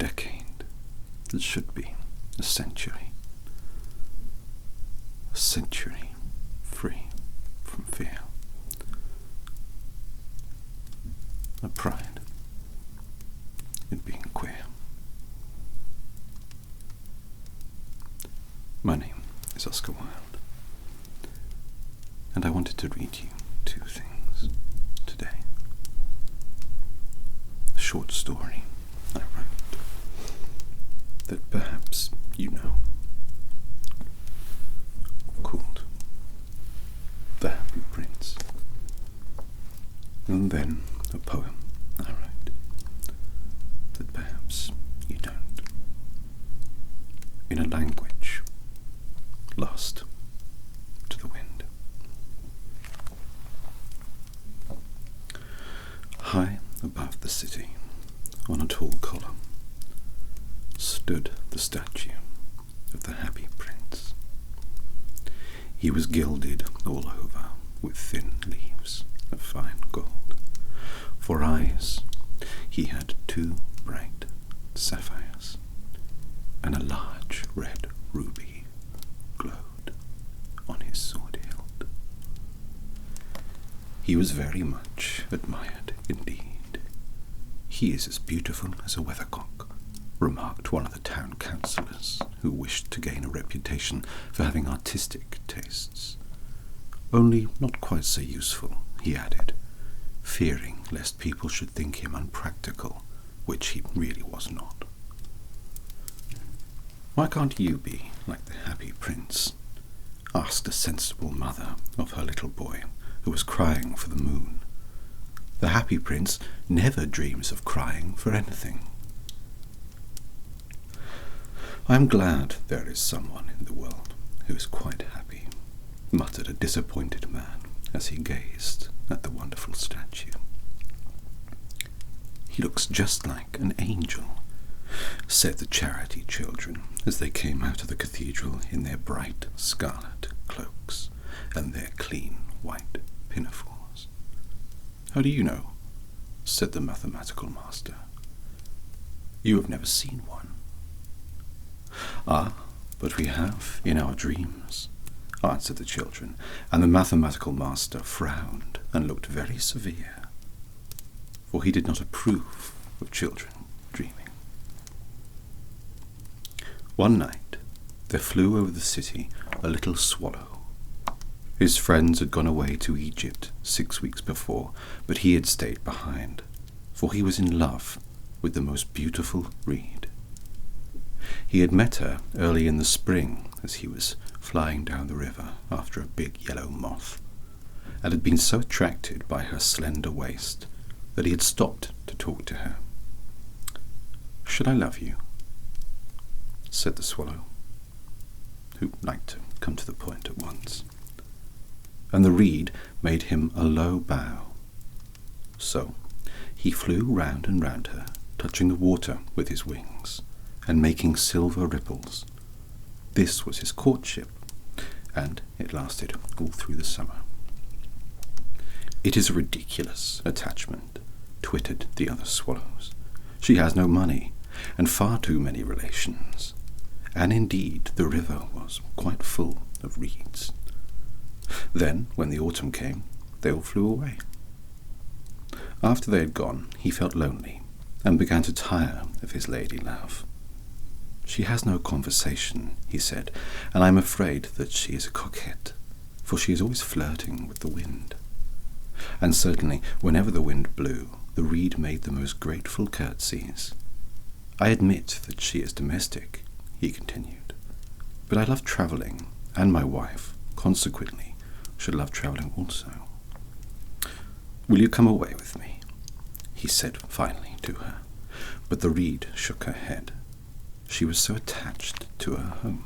decade that should be a century. A century free from fear. A pride in being queer. My name is Oscar Wilde, and I wanted to read you two things today. A short story I wrote that perhaps you know, called The Happy Prince, and then a poem I wrote that perhaps you don't, in a language lost to the wind. High above the city, on a tall column, stood the statue of the Happy Prince. He was gilded all over with thin leaves of fine gold. For eyes he had 2 bright sapphires, and a large red ruby glowed on his sword hilt. He was very much admired indeed. "He is as beautiful as a weathercock," remarked one of the town councillors, who wished to gain a reputation for having artistic tastes. "Only not quite so useful," he added, fearing lest people should think him unpractical, which he really was not. "Why can't you be like the Happy Prince?" asked a sensible mother of her little boy, who was crying for the moon. "The Happy Prince never dreams of crying for anything." "I am glad there is someone in the world who is quite happy," muttered a disappointed man as he gazed at the wonderful statue. "He looks just like an angel," said the charity children as they came out of the cathedral in their bright scarlet cloaks and their clean white pinafores. "How do you know?" said the mathematical master. "You have never seen one." "Ah, but we have in our dreams," answered the children, and the mathematical master frowned and looked very severe, for he did not approve of children dreaming. One night there flew over the city a little swallow. His friends had gone away to Egypt 6 weeks before, but he had stayed behind, for he was in love with the most beautiful reed. He had met her early in the spring as he was flying down the river after a big yellow moth, and had been so attracted by her slender waist that he had stopped to talk to her. "Should I love you?" said the swallow, who liked to come to the point at once. And the reed made him a low bow. So he flew round and round her, touching the water with his wings and making silver ripples. This was his courtship, and it lasted all through the summer. "It is a ridiculous attachment," twittered the other swallows. "She has no money, and far too many relations." And indeed the river was quite full of reeds. Then, when the autumn came, they all flew away. After they had gone, he felt lonely, and began to tire of his lady love. "She has no conversation," he said, "and I am afraid that she is a coquette, for she is always flirting with the wind." And certainly, whenever the wind blew, the reed made the most grateful curtsies. "I admit that she is domestic," he continued, "but I love travelling, and my wife, consequently, should love travelling also. Will you come away with me?" he said finally to her, but the reed shook her head. She was so attached to her home.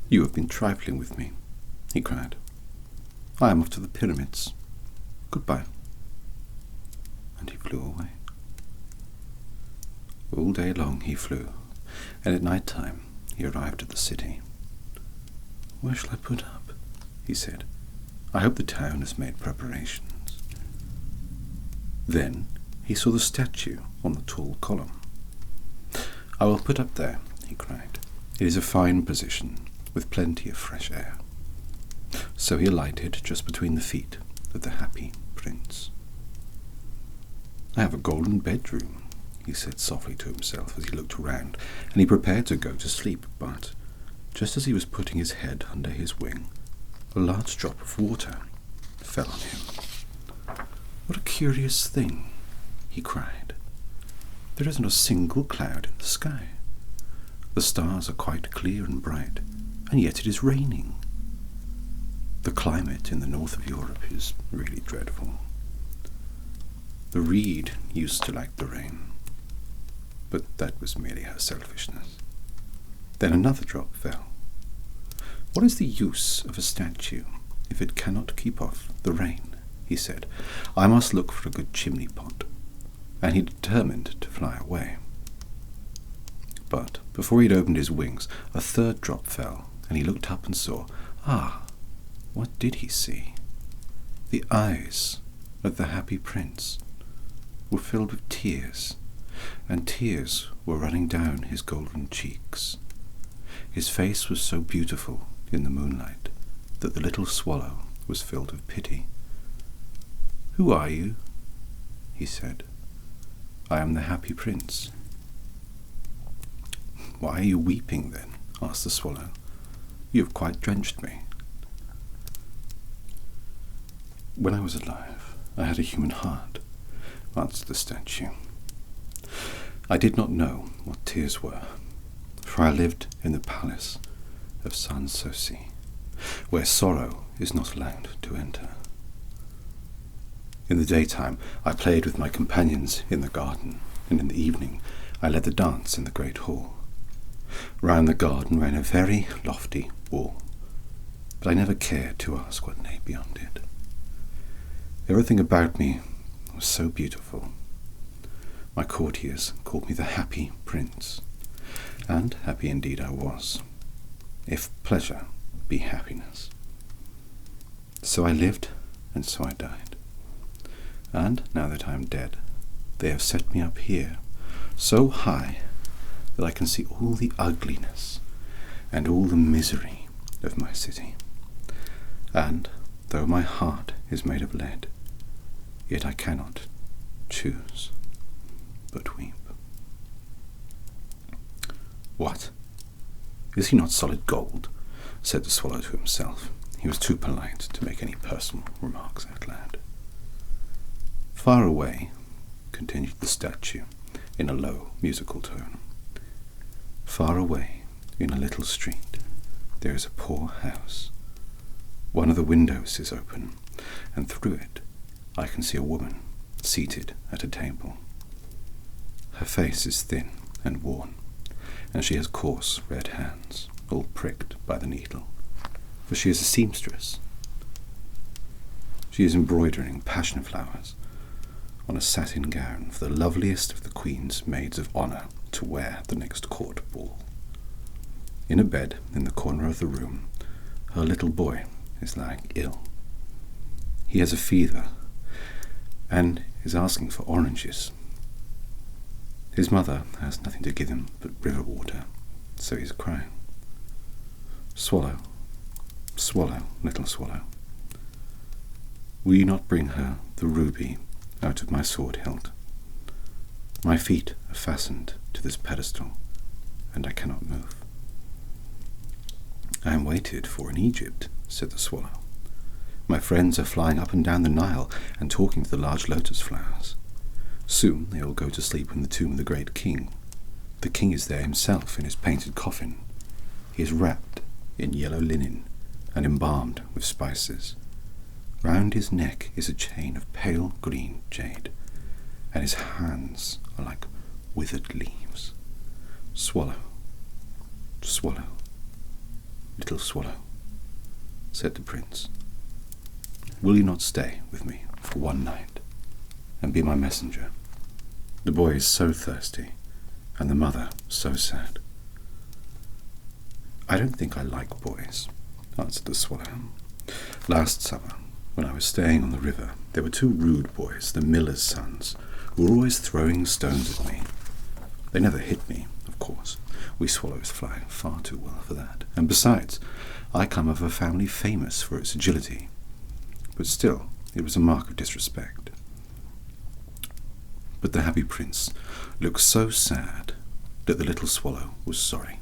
"You have been trifling with me," he cried. "I am off to the pyramids. Goodbye." And he flew away. All day long he flew, and at night time he arrived at the city. "Where shall I put up?" he said. "I hope the town has made preparations." Then he saw the statue on the tall column. "I will put up there," he cried. "It is a fine position, with plenty of fresh air." So he alighted just between the feet of the happy prince. "I have a golden bedroom," he said softly to himself as he looked around, and he prepared to go to sleep, but just as he was putting his head under his wing, a large drop of water fell on him. "What a curious thing," he cried. "There isn't a single cloud in the sky. The stars are quite clear and bright, and yet it is raining. The climate in the north of Europe is really dreadful. The reed used to like the rain, but that was merely her selfishness." Then another drop fell. "What is the use of a statue if it cannot keep off the rain?" he said. "I must look for a good chimney pot." And he determined to fly away. But before he had opened his wings, a third drop fell, and he looked up and saw, what did he see? The eyes of the happy prince were filled with tears, and tears were running down his golden cheeks. His face was so beautiful in the moonlight that the little swallow was filled with pity. "Who are you?" he said. "I am the happy prince." "Why are you weeping then?" asked the swallow. "You have quite drenched me." "When I was alive, I had a human heart," answered the statue. "I did not know what tears were, for I lived in the palace of Sanssouci, where sorrow is not allowed to enter. In the daytime I played with my companions in the garden, and in the evening I led the dance in the great hall. Round the garden ran a very lofty wall, but I never cared to ask what lay beyond it. Everything about me was so beautiful. My courtiers called me the happy prince, and happy indeed I was, if pleasure be happiness. So I lived, and so I died. And now that I am dead, they have set me up here, so high that I can see all the ugliness and all the misery of my city. And though my heart is made of lead, yet I cannot choose but weep." "What? Is he not solid gold?" said the swallow to himself. He was too polite to make any personal remarks out loud. "Far away," continued the statue in a low musical tone, "far away in a little street there is a poor house. One of the windows is open, and through it I can see a woman seated at a table. Her face is thin and worn, and she has coarse red hands, all pricked by the needle, for she is a seamstress. She is embroidering passion flowers on a satin gown for the loveliest of the Queen's maids of honour to wear at the next court ball. In a bed in the corner of the room, her little boy is lying ill. He has a fever and is asking for oranges. His mother has nothing to give him but river water, so he is crying. Swallow, swallow, little swallow, will you not bring her the ruby out of my sword hilt? My feet are fastened to this pedestal, and I cannot move." "I am waited for in Egypt," said the swallow. "My friends are flying up and down the Nile and talking to the large lotus flowers. Soon they will go to sleep in the tomb of the great king. The king is there himself in his painted coffin. He is wrapped in yellow linen and embalmed with spices. Round his neck is a chain of pale green jade, and his hands are like withered leaves. Swallow, swallow, little swallow," said the prince, "will you not stay with me for one night and be my messenger? The boy is so thirsty, and the mother so sad." "I don't think I like boys," answered the swallow. "Last summer, when I was staying on the river, there were two rude boys, the miller's sons, who were always throwing stones at me. They never hit me, of of course. We swallows fly far too well for that. And besides, I come of a family famous for its agility. But still, it was a mark of disrespect. But the happy prince looked so sad that the little swallow was sorry.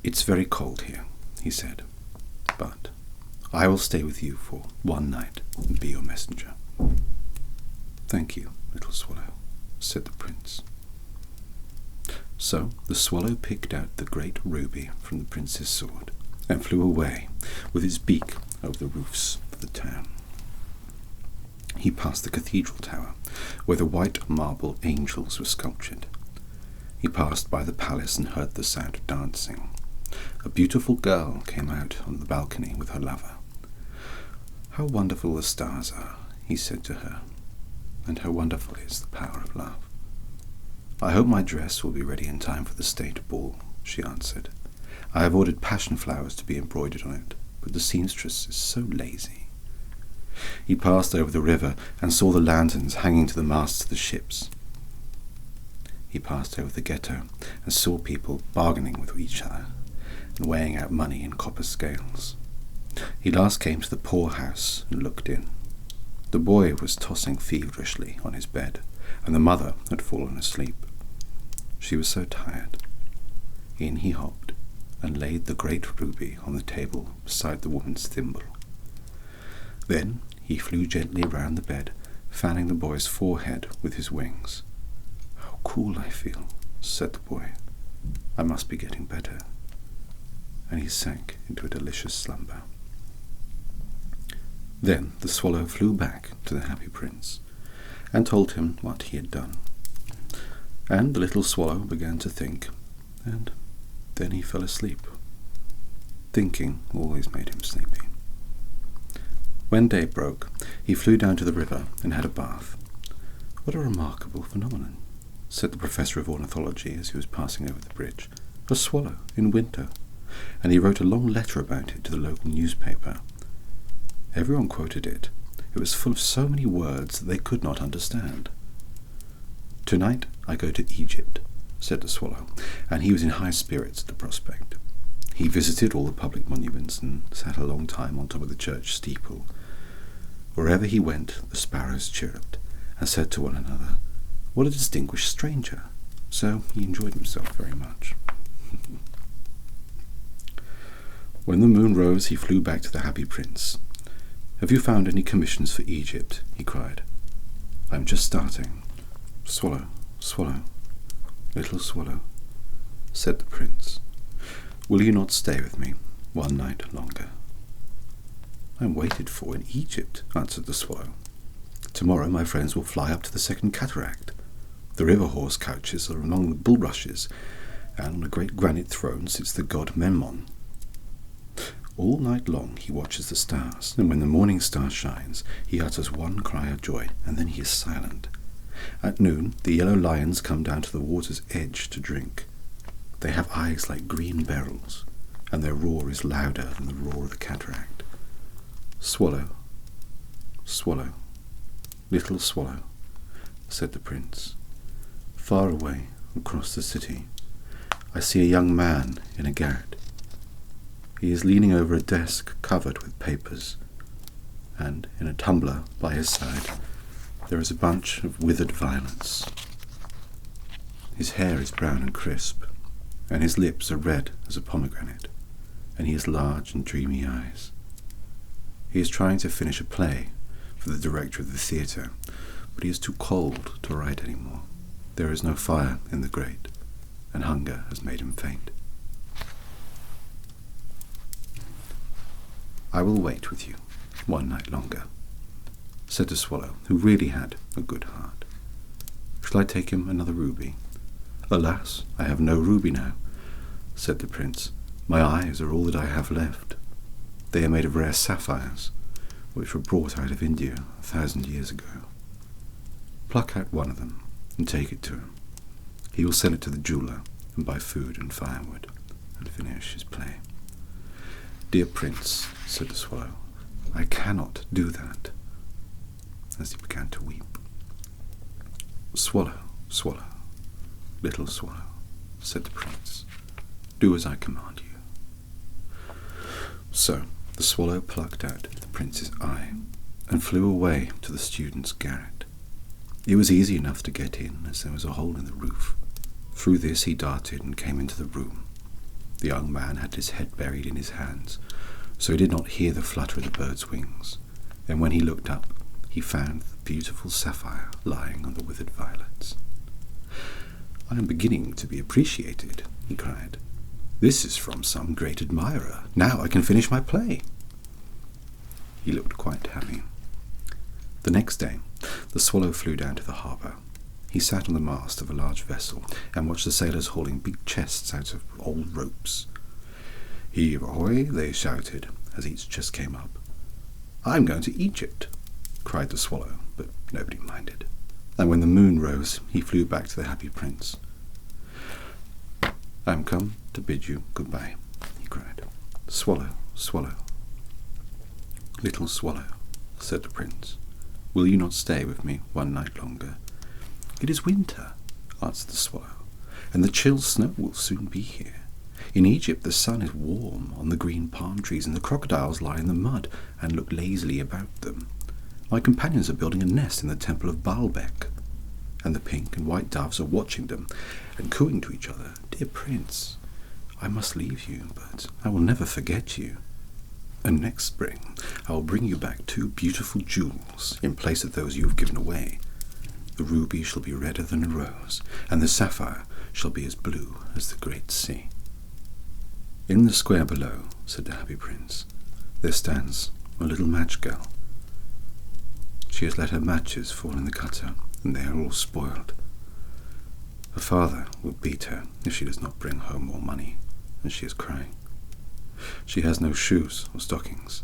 "It's very cold here," he said, "but I will stay with you for one night and be your messenger." "Thank you, little swallow," said the prince. So the swallow picked out the great ruby from the prince's sword and flew away with its beak over the roofs of the town. He passed the cathedral tower, where the white marble angels were sculptured. He passed by the palace and heard the sound of dancing. A beautiful girl came out on the balcony with her lover. "How wonderful the stars are," he said to her, "and how wonderful is the power of love." "I hope my dress will be ready in time for the state ball," she answered. "I have ordered passion flowers to be embroidered on it, but the seamstress is so lazy." He passed over the river and saw the lanterns hanging to the masts of the ships. He passed over the ghetto and saw people bargaining with each other and weighing out money in copper scales. He last came to the poorhouse and looked in. The boy was tossing feverishly on his bed, and the mother had fallen asleep. She was so tired. In he hopped and laid the great ruby on the table beside the woman's thimble. Then he flew gently round the bed, fanning the boy's forehead with his wings. "How cool I feel," said the boy. "I must be getting better." And he sank into a delicious slumber. Then the swallow flew back to the happy prince and told him what he had done. And the little swallow began to think, and then he fell asleep. Thinking always made him sleepy. When day broke, he flew down to the river and had a bath. "What a remarkable phenomenon," said the professor of ornithology as he was passing over the bridge. "A swallow in winter." And he wrote a long letter about it to the local newspaper. Everyone quoted it. It was full of so many words that they could not understand. "Tonight I go to Egypt," said the swallow, and he was in high spirits at the prospect. He visited all the public monuments and sat a long time on top of the church steeple. Wherever he went, the sparrows chirruped and said to one another, "What a distinguished stranger!" So he enjoyed himself very much. When the moon rose, he flew back to the happy prince. "Have you found any commissions for Egypt?" he cried. "I am just starting." "Swallow, swallow, little swallow," said the prince. "Will you not stay with me one night longer?" "I am waited for in Egypt," answered the swallow. "Tomorrow my friends will fly up to the second cataract. The river horse couches are among the bulrushes, and on a great granite throne sits the god Memnon. All night long he watches the stars, and when the morning star shines, he utters one cry of joy, and then he is silent. At noon, the yellow lions come down to the water's edge to drink. They have eyes like green beryls, and their roar is louder than the roar of the cataract. Swallow, swallow, little swallow, said the prince. Far away, across the city, I see a young man in a garret. He is leaning over a desk covered with papers, and in a tumbler by his side there is a bunch of withered violets. His hair is brown and crisp, and his lips are red as a pomegranate, and he has large and dreamy eyes. He is trying to finish a play for the director of the theatre, but he is too cold to write any more. There is no fire in the grate, and hunger has made him faint. I will wait with you one night longer, said the swallow, who really had a good heart. Shall I take him another ruby? Alas, I have no ruby now, said the prince. My eyes are all that I have left. They are made of rare sapphires, which were brought out of India 1,000 years ago. Pluck out one of them and take it to him. He will sell it to the jeweller and buy food and firewood and finish his play. Dear prince, said the swallow, I cannot do that, as he began to weep. Swallow, swallow, little swallow," said the prince. "Do as I command you." So the swallow plucked out the prince's eye and flew away to the student's garret. It was easy enough to get in, as there was a hole in the roof. Through this he darted and came into the room. The young man had his head buried in his hands, so he did not hear the flutter of the bird's wings, and when he looked up, he found the beautiful sapphire lying on the withered violets. "I am beginning to be appreciated," he cried. "This is from some great admirer. Now I can finish my play." He looked quite happy. The next day, the swallow flew down to the harbour. He sat on the mast of a large vessel and watched the sailors hauling big chests out of old ropes. "Heave ahoy!" they shouted as each chest came up. "I'm going to Egypt!" cried the swallow, but nobody minded. And when the moon rose, he flew back to the happy prince. "I am come to bid you goodbye," he cried. "Swallow, swallow." "Little swallow," said the prince, "will you not stay with me one night longer?" "It is winter," answered the swallow, "and the chill snow will soon be here. In Egypt the sun is warm on the green palm trees, and the crocodiles lie in the mud and look lazily about them. My companions are building a nest in the temple of Baalbek, and the pink and white doves are watching them and cooing to each other. Dear prince, I must leave you, but I will never forget you. And next spring I will bring you back 2 beautiful jewels in place of those you have given away. The ruby shall be redder than a rose, and the sapphire shall be as blue as the great sea." "In the square below," said the happy prince, "there stands a little match girl. She has let her matches fall in the gutter, and they are all spoiled. Her father will beat her if she does not bring home more money, and she is crying. She has no shoes or stockings,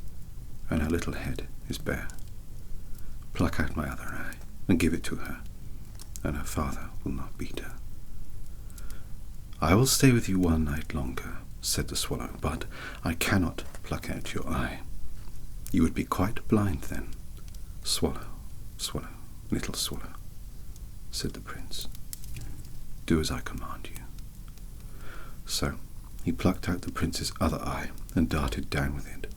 and her little head is bare. Pluck out my other eye and give it to her, and her father will not beat her." "I will stay with you one night longer," said the swallow, "but I cannot pluck out your eye. You would be quite blind then." "Swallow, swallow, little swallow," said the prince. "Do as I command you." So he plucked out the prince's other eye and darted down with it.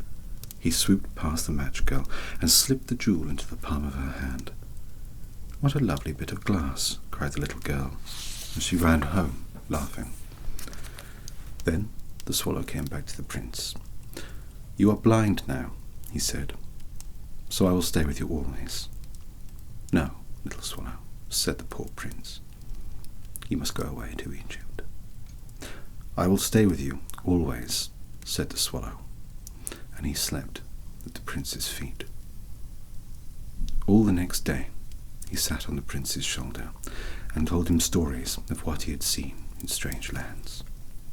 He swooped past the match girl and slipped the jewel into the palm of her hand. "What a lovely bit of glass," cried the little girl, and she ran home, laughing. Then the swallow came back to the prince. "You are blind now," he said, "so I will stay with you always." "No, little swallow," said the poor prince. "You must go away to Egypt." "I will stay with you always," said the swallow, and he slept at the prince's feet. All the next day he sat on the prince's shoulder and told him stories of what he had seen in strange lands.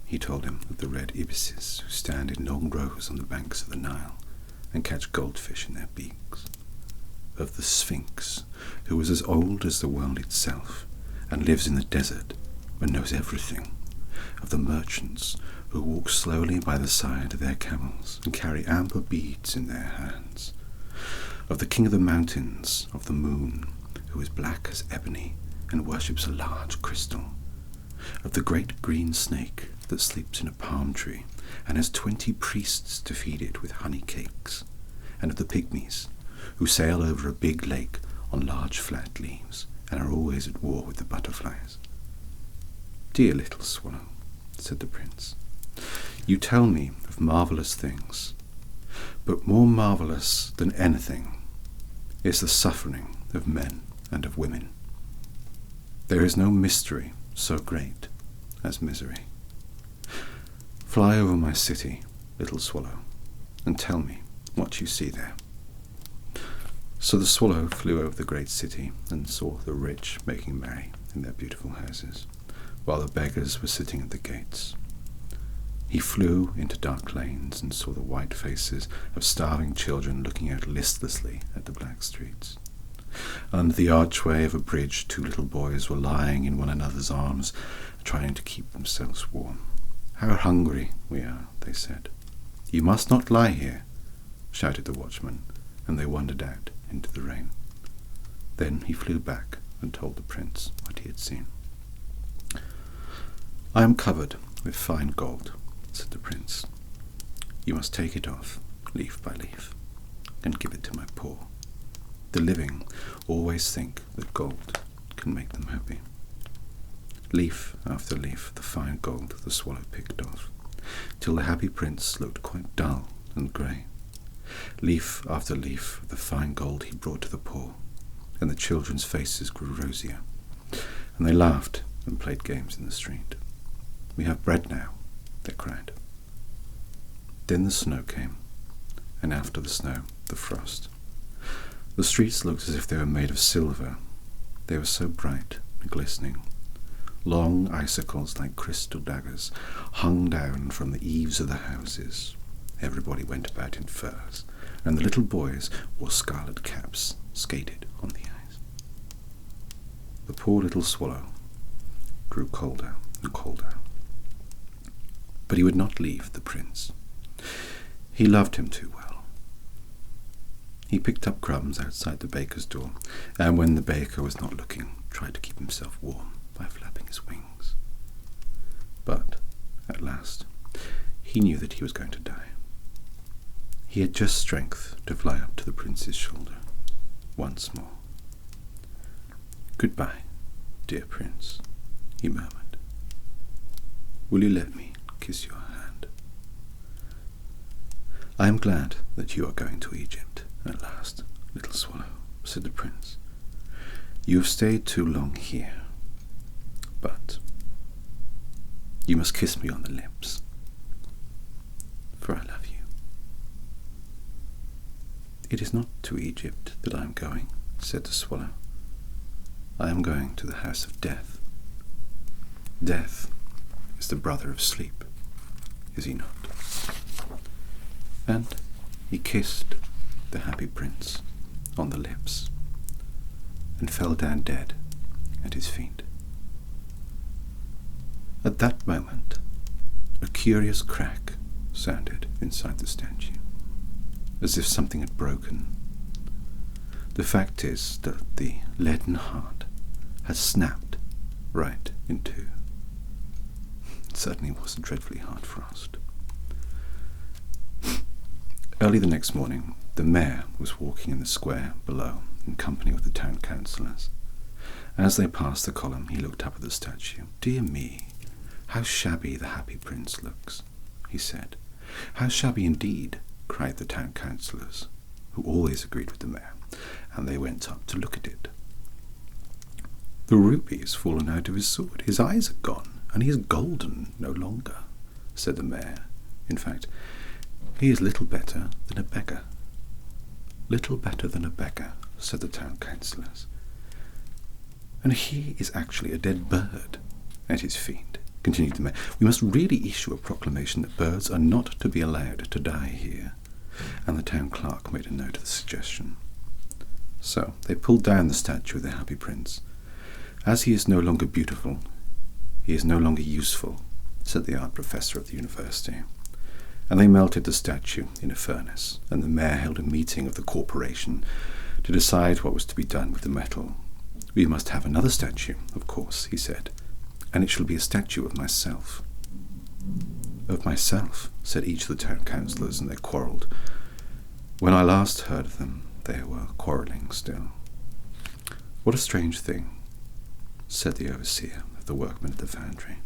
He told him of the red ibises who stand in long rows on the banks of the Nile and catch goldfish in their beaks, of the Sphinx, who was as old as the world itself and lives in the desert and knows everything, of the merchants who walk slowly by the side of their camels and carry amber beads in their hands, of the king of the mountains, of the moon, who is black as ebony and worships a large crystal, of the great green snake that sleeps in a palm tree and has 20 priests to feed it with honey cakes, and of the pygmies, who sail over a big lake on large flat leaves and are always at war with the butterflies. "Dear little swallow," said the prince, "you tell me of marvellous things, but more marvellous than anything is the suffering of men and of women. There is no mystery so great as misery. Fly over my city, little swallow, and tell me what you see there." So the swallow flew over the great city and saw the rich making merry in their beautiful houses, while the beggars were sitting at the gates. He flew into dark lanes and saw the white faces of starving children looking out listlessly at the black streets. Under the archway of a bridge 2 little boys were lying in one another's arms, trying to keep themselves warm. "How hungry we are," they said. "You must not lie here," shouted the watchman, and they wandered out into the rain. Then he flew back and told the prince what he had seen. I am covered with fine gold, said the prince. You must take it off, leaf by leaf, and give it to my poor. The living always think that gold can make them happy. Leaf after leaf, the fine gold the swallow picked off, till the happy prince looked quite dull and grey. Leaf after leaf of the fine gold he brought to the poor, and the children's faces grew rosier, and they laughed and played games in the street. We have bread now, they cried. Then the snow came, and after the snow, the frost. The streets looked as if they were made of silver. They were so bright and glistening. Long icicles like crystal daggers hung down from the eaves of the houses. Everybody went about in furs, and the little boys wore scarlet caps, skated on the ice. The poor little swallow grew colder and colder. But he would not leave the prince. He loved him too well. He picked up crumbs outside the baker's door, and when the baker was not looking, tried to keep himself warm by flapping his wings. But, at last, he knew that he was going to die. He had just strength to fly up to the prince's shoulder once more. "Goodbye, dear prince," he murmured. "Will you let me kiss your hand?" "I am glad that you are going to Egypt at last, little swallow," said the prince. "You have stayed too long here, but you must kiss me on the lips, for I love you." "It is not to Egypt that I am going," said the swallow. "I am going to the house of death. Death is the brother of sleep, is he not?" And he kissed the happy prince on the lips and fell down dead at his feet. At that moment, a curious crack sounded inside the statue, as if something had broken. The fact is that the leaden heart had snapped right in two. It certainly was a dreadfully hard frost. Early the next morning, the mayor was walking in the square below in company with the town councillors. As they passed the column, he looked up at the statue. "Dear me, how shabby the happy prince looks," he said. "How shabby indeed," cried the town councillors, who always agreed with the mayor, and they went up to look at it. "The ruby has fallen out of his sword, his eyes are gone, and he is golden no longer," said the mayor. "In fact, he is little better than a beggar." "Little better than a beggar," said the town councillors. "And he is actually a dead bird at his feet," continued the mayor. "We must really issue a proclamation that birds are not to be allowed to die here." And the town clerk made a note of the suggestion. So they pulled down the statue of the happy prince. "As he is no longer beautiful, he is no longer useful," said the art professor of the university. And they melted the statue in a furnace, and the mayor held a meeting of the corporation to decide what was to be done with the metal. "We must have another statue, of course," he said, "and it shall be a statue of myself." "Of myself," said each of the town councillors, and they quarrelled. When I last heard of them, they were quarrelling still. "What a strange thing," said the overseer of the workmen at the foundry.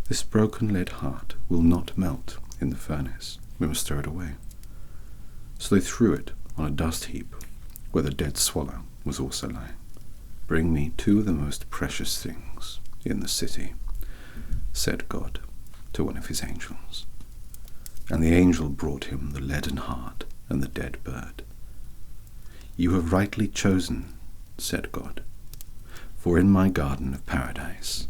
"This broken lead heart will not melt in the furnace. We must throw it away." So they threw it on a dust heap where the dead swallow was also lying. "Bring me two of the most precious things in the city," said God to one of his angels. And the angel brought him the leaden heart and the dead bird. "You have rightly chosen," said God, "for in my garden of paradise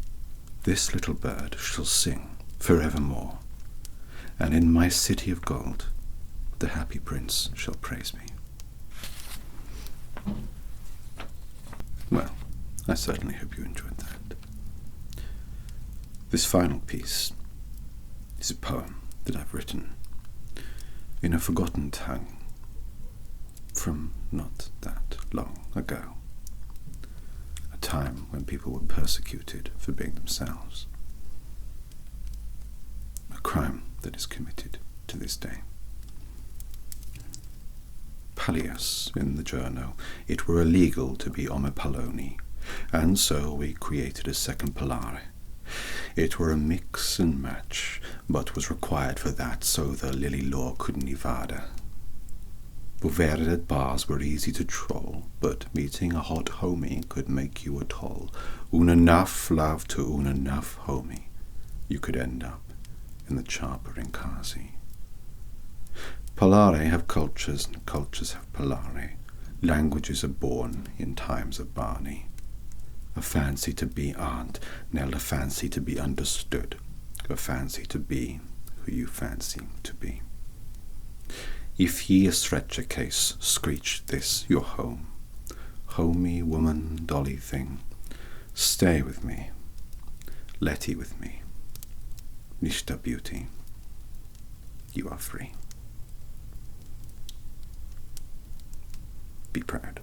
this little bird shall sing forevermore, and in my city of gold the happy prince shall praise me." Well, I certainly hope you enjoyed that. This final piece is a poem that I've written in a forgotten tongue from not that long ago, a time when people were persecuted for being themselves. crime that is committed to this day. Pallius in the journal, it were illegal to be omepaloni, and so we created a second Polari. It were a mix and match, but was required for that so the lily law couldn't evade. Boverded bars were easy to troll, but meeting a hot homie could make you a toll. Enough love to enough homie, you could end up in the chopper in Kazi. Polari have cultures and cultures have Polari. Languages are born in times of Barney. A fancy to be aunt, nailed a fancy to be understood, a fancy to be who you fancy to be. If ye a stretch a case, screech this your home. Homey, woman, dolly thing, stay with me, Letty with me. Nishta beauty, you are free. Be proud.